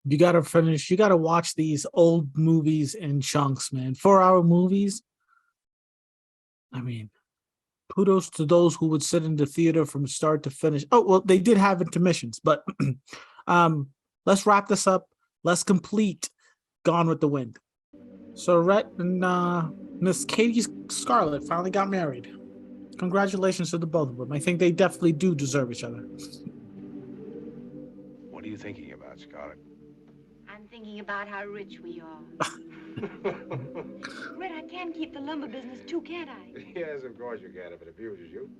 You gotta finish. You gotta watch these old movies in chunks, man. 4-hour movies. I mean, kudos to those who would sit in the theater from start to finish. Oh well, they did have intermissions, but let's wrap this up. Let's complete Gone with the Wind. So Rhett and Miss Katie Scarlett finally got married. Congratulations to the both of them. I think they definitely do deserve each other. What are you thinking about, Scarlet? I'm thinking about how rich we are. Red, I can keep the lumber business too, can't I? Yes, of course you can if it abuses you.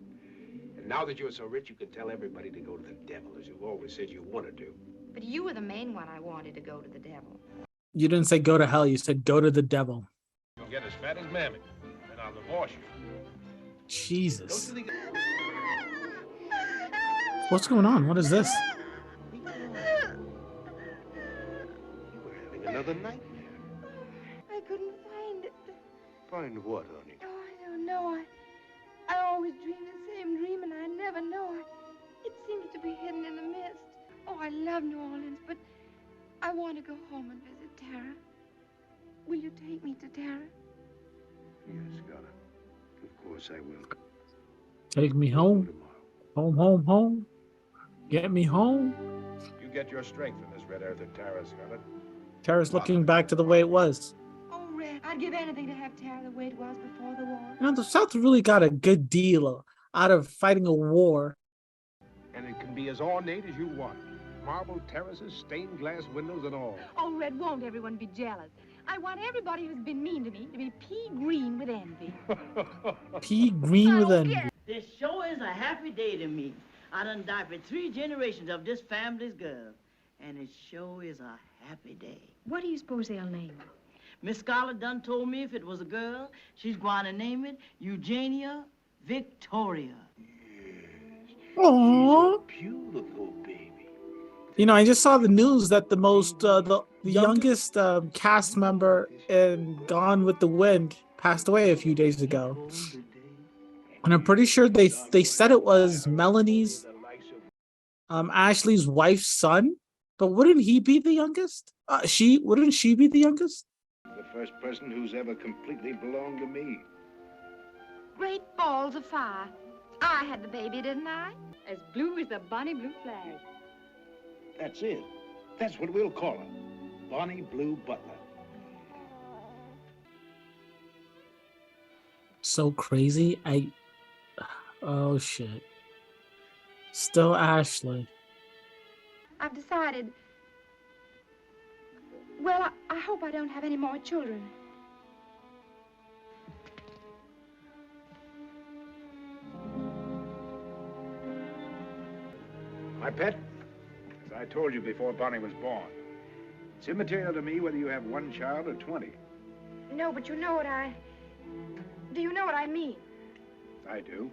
And now that you're so rich, you can tell everybody to go to the devil, as you've always said you want to do. But you were the main one I wanted to go to the devil. You didn't say go to hell. You said go to the devil. You'll get as fat as Mammy, and I'll divorce you. Jesus. What's going on? What is this? You were having another nightmare. I couldn't find it. Find what, honey? Oh, I don't know. I always dream the same dream, and I never know it. It seems to be hidden in the mist. Oh, I love New Orleans, but I want to go home and visit Tara. Will you take me to Tara? Yes, Scarlet. Of course I will. Take me home. Home, home, home. Get me home. You get your strength from this red earth of Tara, Scarlet. Tara's looking back to the way it was. Oh, Red, I'd give anything to have Tara the way it was before the war. You know, the South really got a good deal out of fighting a war. And it can be as ornate as you want. Marble terraces, stained glass windows, and all. Oh, Red, won't everyone be jealous? I want everybody who's been mean to me to be pea green with envy. Pea green with envy. This sure is a happy day to me. I done died for 3 generations of this family's girl. And it sure is a happy day. What do you suppose they'll name her? Miss Scarlett done told me if it was a girl, she's going to name it Eugenia Victoria. Yes. Aww. She's a beautiful baby. You know, I just saw the news that the youngest cast member in Gone with the Wind passed away a few days ago. And I'm pretty sure they said it was Melanie's, Ashley's wife's son. But wouldn't he be the youngest? Wouldn't she be the youngest? The first person who's ever completely belonged to me. Great balls of fire. I had the baby, didn't I? As blue as the Bonnie Blue flag. That's it. That's what we'll call her. Bonnie Blue Butler. So crazy. Oh shit. Still Ashley. I've decided. Well, I hope I don't have any more children. My pet, as I told you before Bonnie was born, it's immaterial to me whether you have 1 child or 20. No, but you know what do you know what I mean? I do.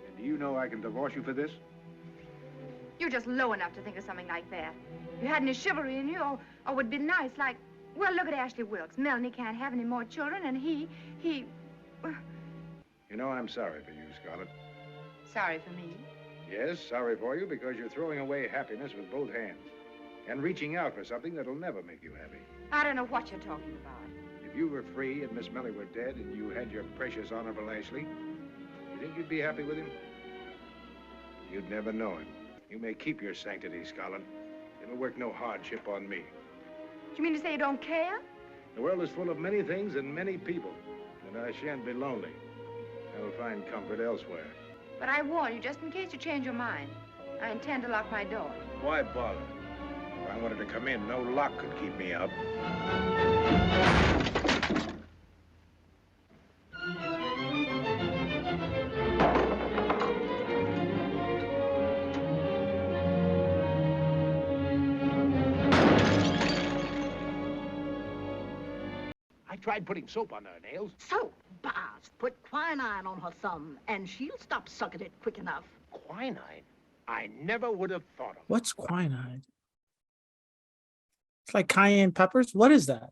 And do you know I can divorce you for this? You're just low enough to think of something like that. If you had any chivalry in you, or would be nice, like, well, look at Ashley Wilkes. Melanie can't have any more children, and he... You know, I'm sorry for you, Scarlet. Sorry for me. Yes, sorry for you because you're throwing away happiness with both hands and reaching out for something that'll never make you happy. I don't know what you're talking about. If you were free and Miss Mellie were dead and you had your precious, honorable Ashley, you think you'd be happy with him? You'd never know him. You may keep your sanctity, Scarlet. It'll work no hardship on me. Do you mean to say you don't care? The world is full of many things and many people, and I shan't be lonely. I'll find comfort elsewhere. But I warn you, just in case you change your mind, I intend to lock my door. Why bother? If I wanted to come in, no lock could keep me out. I tried putting soap on her nails. So, Baz, put quinine on her thumb, and she'll stop sucking it quick enough. Quinine? I never would have thought of it. What's quinine? It's like cayenne peppers? What is that?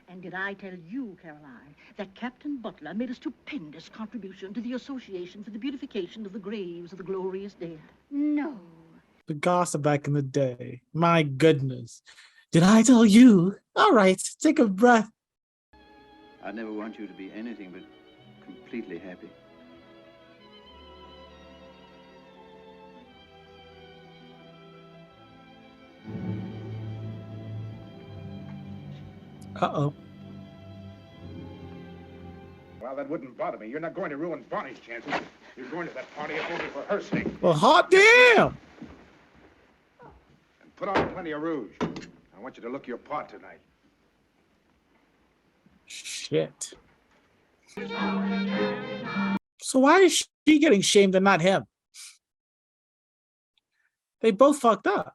And did I tell you, Caroline, that Captain Butler made a stupendous contribution to the Association for the Beautification of the Graves of the Glorious Dead? No. The gossip back in the day. My goodness. Did I tell you? All right, take a breath. I never want you to be anything but completely happy. Uh-oh. Well, that wouldn't bother me. You're not going to ruin Bonnie's chances. You're going to that party if only for her sake. Well, hot damn! And put on plenty of rouge. I want you to look your part tonight. Shit. So why is she getting shamed and not him? They both fucked up.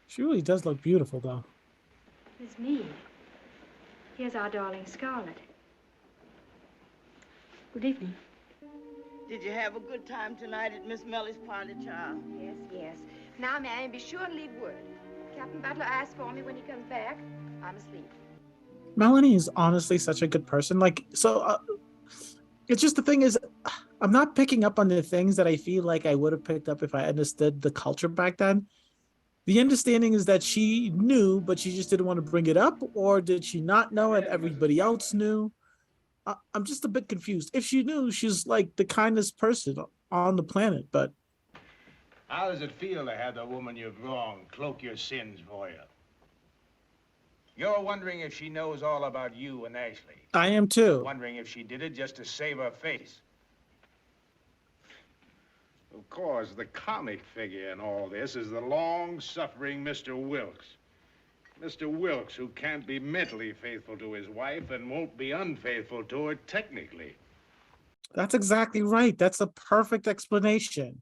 She really does look beautiful, though. It's me. Here's our darling Scarlet. Good evening. Did you have a good time tonight at Miss Mellie's party, child? Yes, yes. Now, Marion, be sure and leave word. Captain Butler asks for me when he comes back. I'm asleep. Melanie is honestly such a good person. Like, so it's just the thing is, I'm not picking up on the things that I feel like I would have picked up if I understood the culture back then. The understanding is that she knew, but she just didn't want to bring it up, or did she not know and everybody else knew? I'm just a bit confused. If she knew, she's like the kindest person on the planet, but... How does it feel to have the woman you've wronged cloak your sins for you? You're wondering if she knows all about you and Ashley. I am too. Wondering if she did it just to save her face. Of course, the comic figure in all this is the long-suffering Mr. Wilkes. Mr. Wilkes, who can't be mentally faithful to his wife and won't be unfaithful to her technically. That's exactly right. That's a perfect explanation.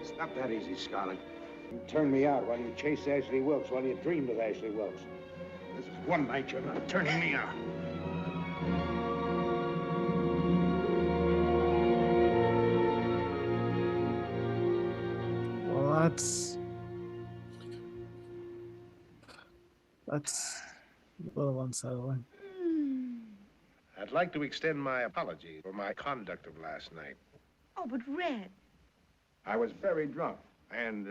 It's not that easy, Scarlett. You turned me out while you chased Ashley Wilkes, while you dreamed of Ashley Wilkes. This is one night you're not turning me out. Well, that's a little unsettling. I'd like to extend my apology for my conduct of last night. Oh, but Red. I was very drunk and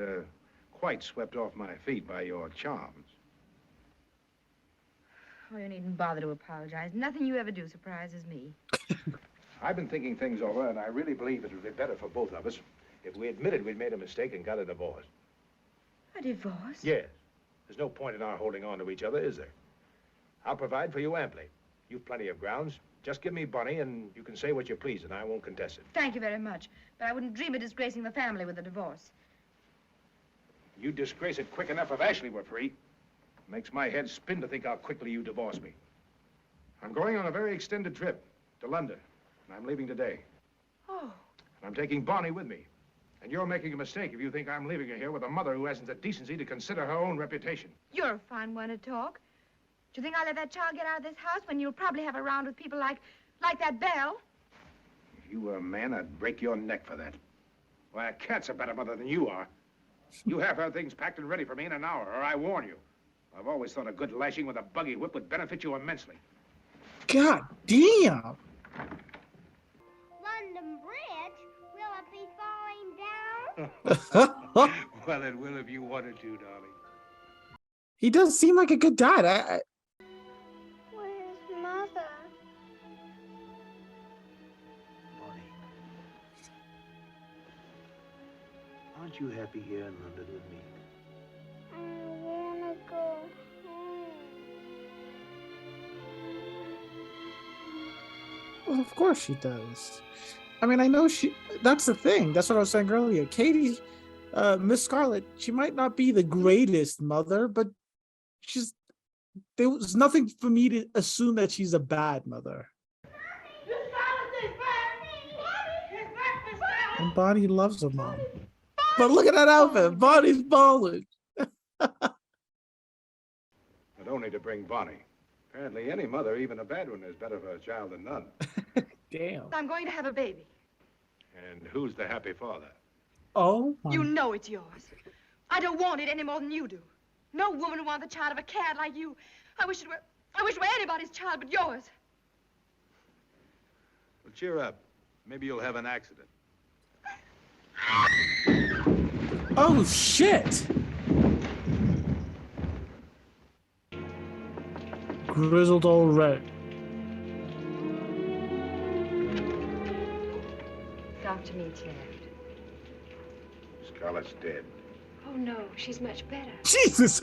quite swept off my feet by your charms. Oh, you needn't bother to apologize. Nothing you ever do surprises me. I've been thinking things over, and I really believe it would be better for both of us if we admitted we'd made a mistake and got a divorce. A divorce? Yes. There's no point in our holding on to each other, is there? I'll provide for you amply. You've plenty of grounds. Just give me Bonnie, and you can say what you please, and I won't contest it. Thank you very much. But I wouldn't dream of disgracing the family with a divorce. You'd disgrace it quick enough if Ashley were free. Makes my head spin to think how quickly you divorce me. I'm going on a very extended trip to London, and I'm leaving today. Oh. And I'm taking Bonnie with me. And you're making a mistake if you think I'm leaving her here with a mother who hasn't the decency to consider her own reputation. You're a fine one to talk. Do you think I'll let that child get out of this house when you'll probably have her around with people like that Belle? If you were a man, I'd break your neck for that. Why, a cat's a better mother than you are. You have her things packed and ready for me in an hour, or I warn you. I've always thought a good lashing with a buggy whip would benefit you immensely. God damn. London Bridge? Will it be falling down? Well, it will if you wanted to, darling. He does seem like a good dad. Where's Mother? Bonnie, aren't you happy here in London with me? I wanna go home. Well, of course she does. I mean, I know that's the thing. That's what I was saying earlier. Katie, Miss Scarlet, she might not be the greatest mother, but there was nothing for me to assume that she's a bad mother. And Bonnie loves her mom. But look at that outfit. Bonnie's balling. But only to bring Bonnie. Apparently any mother, even a bad one, is better for a child than none. Damn. I'm going to have a baby. And who's the happy father? Oh, my. You know it's yours. I don't want it any more than you do. No woman would want the child of a cat like you. I wish it were anybody's child but yours. Well, cheer up. Maybe you'll have an accident. Oh, shit! Grizzled old Rhett. Dr. Meach left. Scarlett's dead. Oh, no, she's much better. Jesus!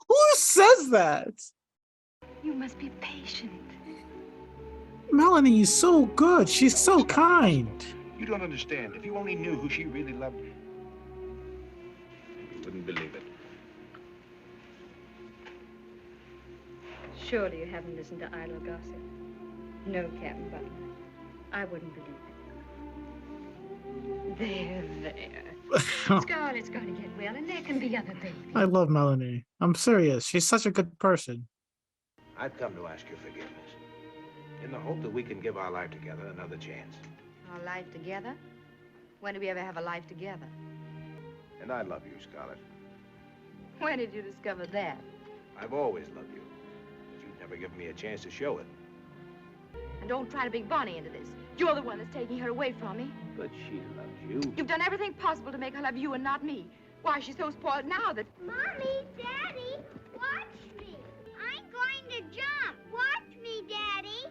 Who says that? You must be patient. Melanie is so good. She's so kind. You don't understand. If you only knew who she really loved, you wouldn't believe it. Surely you haven't listened to idle gossip. No, Captain Butler. I wouldn't believe it. There. Scarlett's going to get well, and there can be other babies. I love Melanie. I'm serious. She's such a good person. I've come to ask your forgiveness, in the hope that we can give our life together another chance. Our life together? When did we ever have a life together? And I love you, Scarlett. When did you discover that? I've always loved you, but you've never given me a chance to show it. And don't try to bring Bonnie into this. You're the one that's taking her away from me. But she loves you. You've done everything possible to make her love you and not me. Why, she's so spoiled now that... Mommy, Daddy, watch me. I'm going to jump. Watch me, Daddy.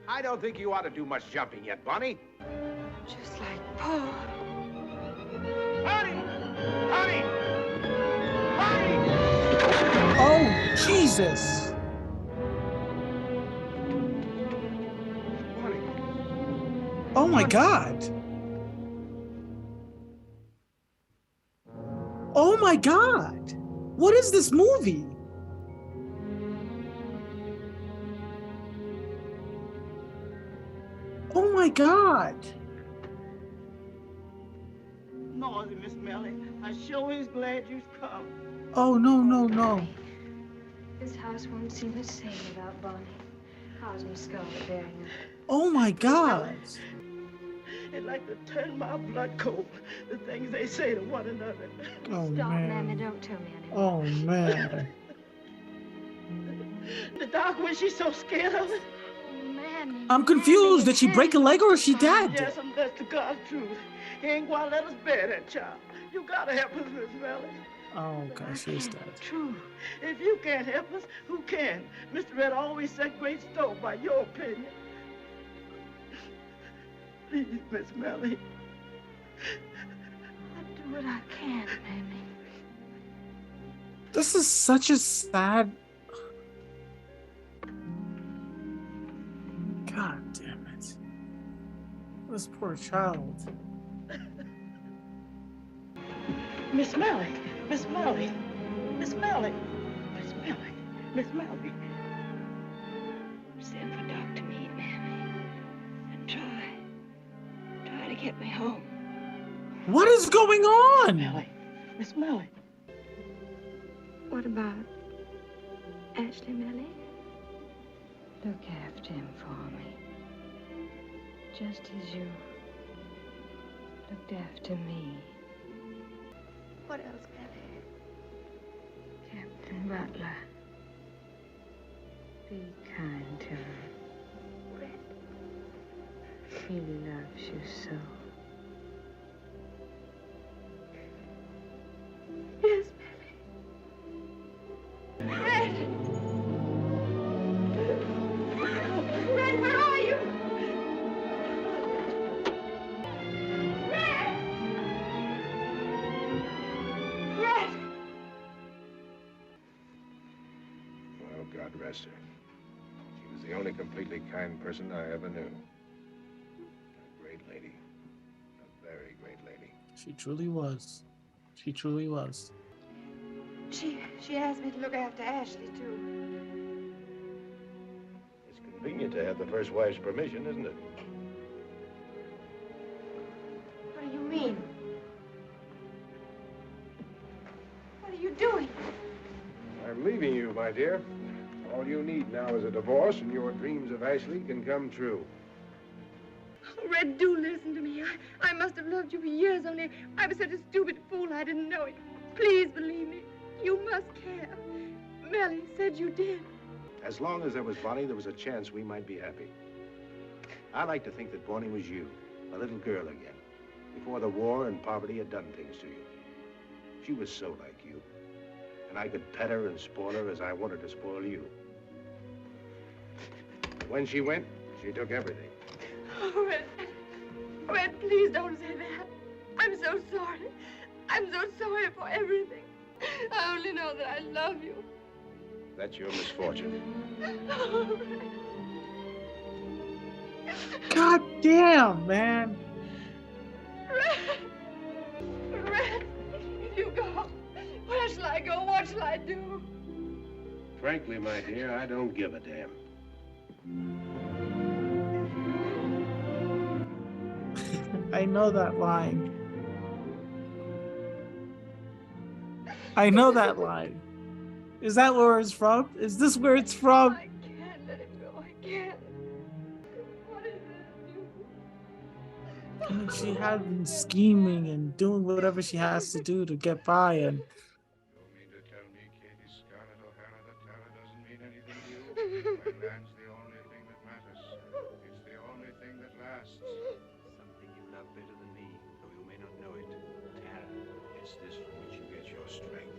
I don't think you ought to do much jumping yet, Bonnie. Just like Paul. Bonnie! Bonnie! Bonnie! Oh, Jesus! Bonnie! Oh my God! Oh my God! What is this movie? Oh my God! Noisy, Miss Mellie. I sure is glad you've come. Oh no, no, no. This house won't seem the same without Bonnie. How's Miss Scarlet bearing up? Oh my God! It's like to turn my blood cold, the things they say to one another. Oh Stop, Mammy, man. don't tell me anymore. Oh man. The doc, when she's so scared of it. Oh, Mammy. I'm confused. Did she break a leg or is she dead? Yes, and that's the God's truth. He ain't gonna let us bear that child. You gotta help us, Miss Mellie. Oh gosh, she's dead. True. If you can't help us, who can? Mr. Red always set great store by your opinion. Please, Miss Mellie. I'll do what I can, Mammy. This is such a sad. God damn it. This poor child. Miss Mellie. Miss Mellie. Miss Mellie. Miss Mellie. Miss Mellie. Send for Dr. Mead, Mammy. And try to get me home. What is going on? Mellie. Miss Mellie. What about Ashley, Mellie? Look after him for me. Just as you looked after me. What else, Mellie? Captain Butler. Be kind to him. Rhett. He loves you so. Yes, Mellie. Rhett! Rhett, where are you? Rhett! Rhett! Well, God rest her. She was the only completely kind person I ever knew. A great lady. A very great lady. She truly was. She truly was. She asked me to look after Ashley, too. It's convenient to have the first wife's permission, isn't it? What do you mean? What are you doing? I'm leaving you, my dear. All you need now is a divorce, and your dreams of Ashley can come true. Oh, Red, do listen to me. I must have loved you for years, only I was such a stupid fool I didn't know it. Please believe me. You must care. Melly said you did. As long as there was Bonnie, there was a chance we might be happy. I like to think that Bonnie was you, a little girl again, before the war and poverty had done things to you. She was so like you, and I could pet her and spoil her as I wanted to spoil you. But when she went, she took everything. Oh, Red, please don't say that. I'm so sorry. I'm so sorry for everything. I only know that I love you. That's your misfortune. Oh, Red. God damn, man. Red, you go. Where shall I go? What shall I do? Frankly, my dear, I don't give a damn. I know that line. I know that line. Is that where it's from? Is this where it's from? I can't let it go. I can't. What is it? And she had been scheming and doing whatever she has to do to get by, and You mean to tell me, Katie Scarlett O'Hara, that Tara doesn't mean anything to you? My land's the only thing that matters. It's the only thing that lasts. Something you love better than me, though you may not know it. Tara, it's this from which you get your strength.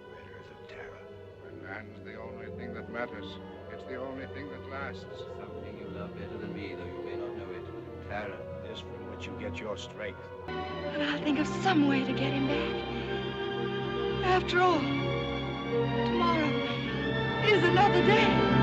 Red Earth of Tara. My land's the only thing that matters. It's the only thing that lasts. Something you love better than me, though you may not know it. Tara, this from which you get your strength. And I'll think of some way to get him back. After all, tomorrow is another day.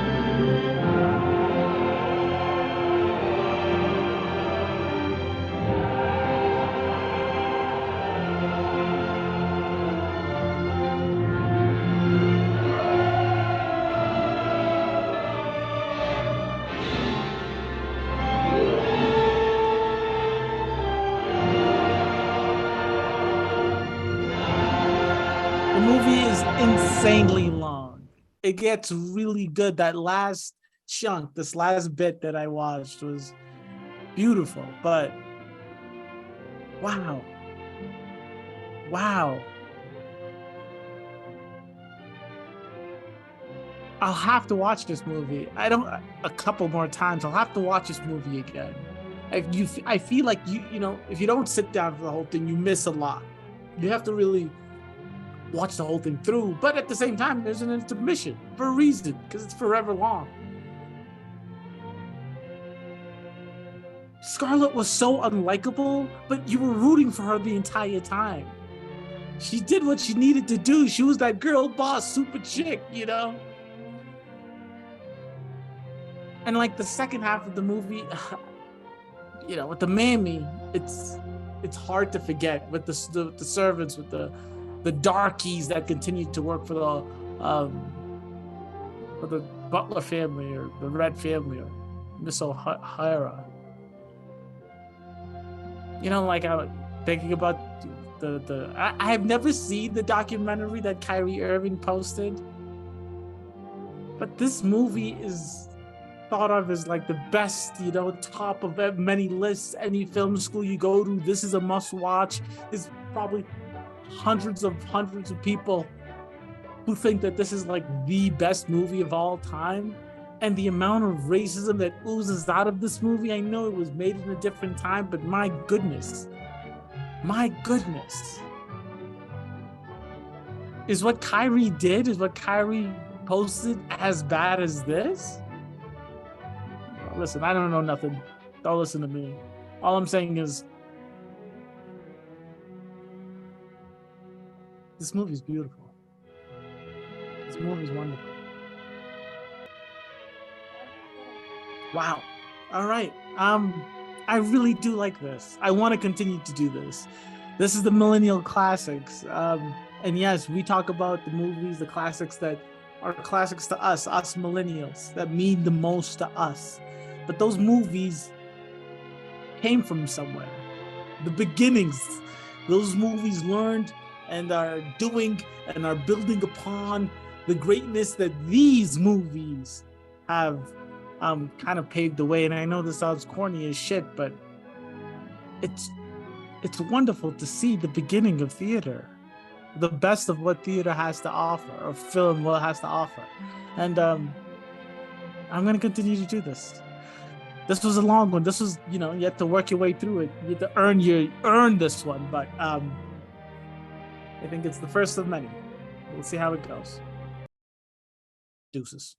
the movie is insanely long. It gets really good. That last chunk, this last bit that I watched was beautiful, but wow. I'll have to watch this movie. A couple more times. I'll have to watch this movie again. I feel like you know, if you don't sit down for the whole thing, you miss a lot. You have to really watch the whole thing through. But at the same time, there's an intermission for a reason, because it's forever long. Scarlet was so unlikable, but you were rooting for her the entire time. She did what she needed to do. She was that girl boss, super chick, you know? And like the second half of the movie, you know, with the mammy, it's hard to forget, with the servants, with the darkies that continued to work for the Butler family or the Rhett family or Miss O'Hara. You know, like I was thinking about I have never seen the documentary that Kyrie Irving posted, but this movie is thought of as like the best, you know, top of many lists. Any film school you go to, this is a must watch. There's probably hundreds of people who think that this is like the best movie of all time. And the amount of racism that oozes out of this movie, I know it was made in a different time, but my goodness, is what Kyrie did, is what Kyrie posted as bad as this? Listen, I don't know nothing. Don't listen to me. All I'm saying is this movie's beautiful. This movie's wonderful. Wow. All right. I really do like this. I want to continue to do this. This is the Millennial Classics. And yes, we talk about the movies, the classics that are classics to us millennials, that mean the most to us. But those movies came from somewhere. The beginnings, those movies learned and are doing and are building upon the greatness that these movies have kind of paved the way. And I know this sounds corny as shit, but it's wonderful to see the beginning of theater. the best of what theater has to offer, or film has to offer. And I'm gonna continue to do this. This was a long one. This was, you had to work your way through it. You had to earn this one, but I think it's the first of many. We'll see how it goes. Deuces.